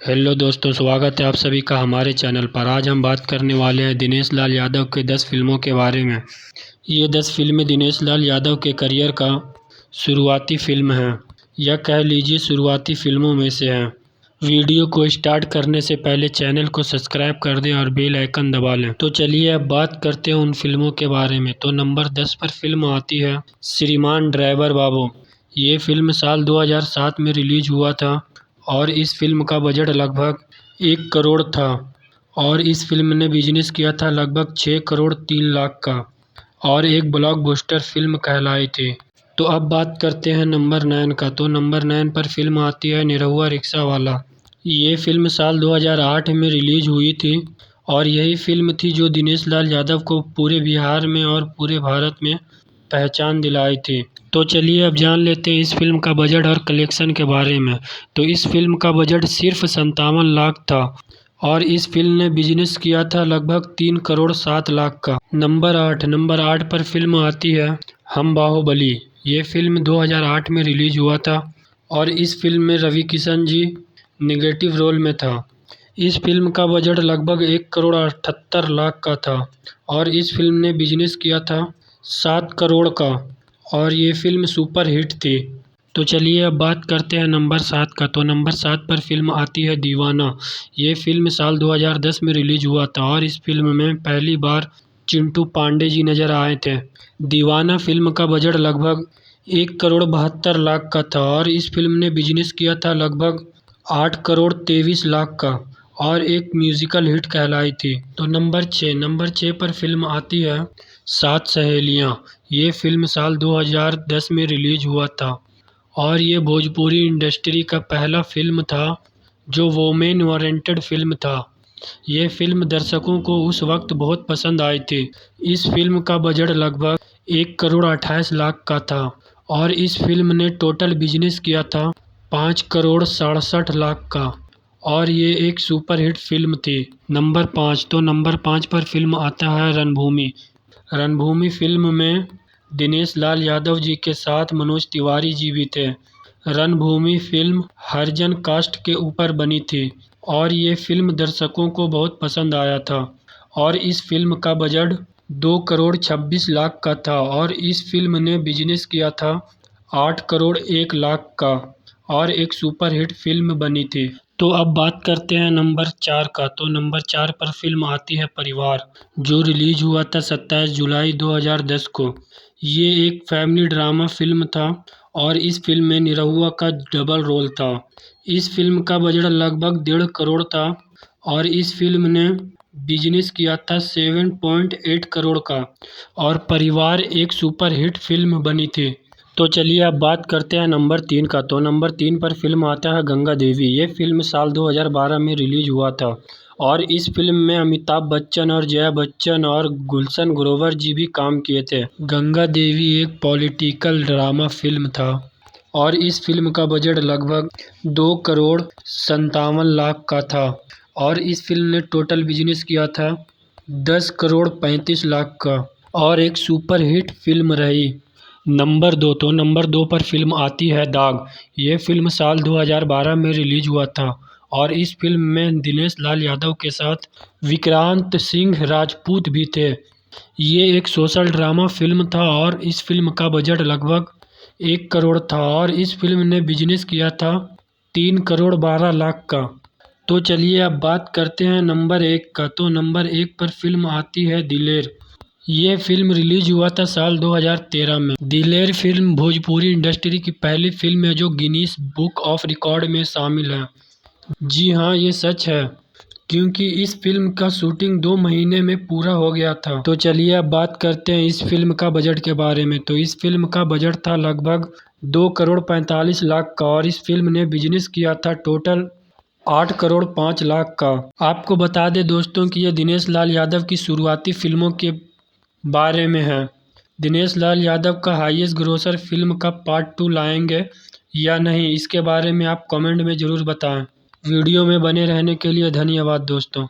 Hello दोस्तों, स्वागत है आप सभी का हमारे चैनल पर। आज हम बात करने वाले हैं दिनेश लाल यादव के 10 फिल्मों के बारे में। ये 10 फिल्में दिनेश लाल यादव के करियर का शुरुआती फिल्म हैं, या कह लीजिए शुरुआती फिल्मों में से हैं। वीडियो को स्टार्ट करने से पहले चैनल को सब्सक्राइब कर दें और बेल आइकन दबा लें। तो चलिए अब बात करते हैं उन फिल्मों के बारे में। तो नंबर 10 पर फिल्म आती है श्रीमान ड्राइवर बाबू। ये फिल्म साल 2007 में रिलीज हुआ था और इस फिल्म का बजट लगभग 1 करोड़ था और इस फिल्म ने बिजनेस किया था लगभग 6 करोड़ 3 लाख का और एक ब्लॉकबस्टर फिल्म कहलाई थी। तो अब बात करते हैं नंबर 9 का। तो नंबर 9 पर फिल्म आती है निरहुआ रिक्शा वाला। ये फिल्म साल 2008 में रिलीज हुई थी और यही फिल्म थी जो दिनेश लाल यादव को पूरे बिहार में और पूरे भारत में पहचान दिलाई थी। तो चलिए अब जान लेते हैं इस फिल्म का बजट और कलेक्शन के बारे में। तो इस फिल्म का बजट सिर्फ 57 लाख था और इस फिल्म ने बिजनेस किया था लगभग 3 करोड़ 7 लाख का। नंबर 8 पर फिल्म आती है हम बाहुबली। ये फिल्म 2008 में रिलीज हुआ था और इस फिल्म में रवि किशन जी नेगेटिव रोल में था। इस फिल्म का बजट लगभग 1 करोड़ 78 लाख का था और इस फिल्म ने बिजनेस किया था 7 करोड़ का और ये फिल्म सुपर हिट थी। तो चलिए अब बात करते हैं नंबर 7 का। तो नंबर 7 पर फिल्म आती है दीवाना। ये फिल्म साल 2010 में रिलीज हुआ था और इस फिल्म में पहली बार चिंटू पांडे जी नजर आए थे। दीवाना फिल्म का बजट लगभग 1 करोड़ 72 लाख का था और इस फिल्म ने बिजनेस किया था लगभग 8 करोड़ 23 लाख का और एक म्यूजिकल हिट कहलाई थी। तो नंबर 6 पर फिल्म आती है सात सहेलियाँ। ये फिल्म साल 2010 में रिलीज हुआ था और ये भोजपुरी इंडस्ट्री का पहला फिल्म था जो वोमेन ओरिएंटेड फिल्म था। ये फिल्म दर्शकों को उस वक्त बहुत पसंद आई थी। इस फिल्म का बजट लगभग 1 करोड़ 28 लाख का था और इस फिल्म ने टोटल बिजनेस किया था 5 करोड़ 67 लाख का और ये एक सुपरहिट फिल्म थी। नंबर 5 पर फिल्म आता है रणभूमि। रणभूमि फिल्म में दिनेश लाल यादव जी के साथ मनोज तिवारी जी भी थे। रणभूमि फिल्म हरिजन कास्ट के ऊपर बनी थी और ये फिल्म दर्शकों को बहुत पसंद आया था और इस फिल्म का बजट 2 करोड़ 26 लाख का था और इस फिल्म ने बिजनेस किया था 8 करोड़ 1 लाख का और एक सुपरहिट फिल्म बनी थी। तो अब बात करते हैं नंबर 4 का। तो नंबर 4 पर फिल्म आती है परिवार, जो रिलीज हुआ था 27 जुलाई 2010 को। ये एक फैमिली ड्रामा फिल्म था और इस फिल्म में निरहुआ का डबल रोल था। इस फिल्म का बजट लगभग 1.5 करोड़ था और इस फिल्म ने बिजनेस किया था 7.8 करोड़ का और परिवार एक सुपरहिट फिल्म बनी थी। तो चलिए अब बात करते हैं नंबर 3 का। तो नंबर 3 पर फिल्म आता है गंगा देवी। ये फिल्म साल 2012 में रिलीज हुआ था और इस फिल्म में अमिताभ बच्चन और जया बच्चन और गुलशन ग्रोवर जी भी काम किए थे। गंगा देवी एक पॉलिटिकल ड्रामा फिल्म था और इस फिल्म का बजट लगभग 2 करोड़ 57 लाख का था और इस फिल्म ने टोटल बिजनेस किया था 10 करोड़ 35 लाख का और एक सुपरहिट फिल्म रही। नंबर 2 पर फिल्म आती है दाग। ये फिल्म साल 2012 में रिलीज हुआ था और इस फिल्म में दिनेश लाल यादव के साथ विक्रांत सिंह राजपूत भी थे। ये एक सोशल ड्रामा फिल्म था और इस फिल्म का बजट लगभग 1 करोड़ था और इस फिल्म ने बिजनेस किया था 3 करोड़ 12 लाख का। तो चलिए अब बात करते हैं नंबर 1 का। तो नंबर 1 पर फिल्म आती है दिलेर। ये फिल्म रिलीज हुआ था साल 2013 में। दिलेर फिल्म भोजपुरी इंडस्ट्री की पहली फिल्म है जो गिनीज बुक ऑफ रिकॉर्ड में शामिल है। जी हाँ, ये सच है क्योंकि इस फिल्म का शूटिंग 2 महीने में पूरा हो गया था। तो चलिए अब बात करते हैं इस फिल्म का बजट के बारे में। तो इस फिल्म का बजट था लगभग 2 करोड़ 45 लाख का और इस फिल्म ने बिजनेस किया था टोटल 8 करोड़ 5 लाख का। आपको बता दें दोस्तों कि यह दिनेश लाल यादव की शुरुआती फिल्मों के बारे में है। दिनेश लाल यादव का हाईएस्ट ग्रोसर फिल्म का पार्ट 2 लाएंगे या नहीं, इसके बारे में आप कमेंट में ज़रूर बताएं। वीडियो में बने रहने के लिए धन्यवाद दोस्तों।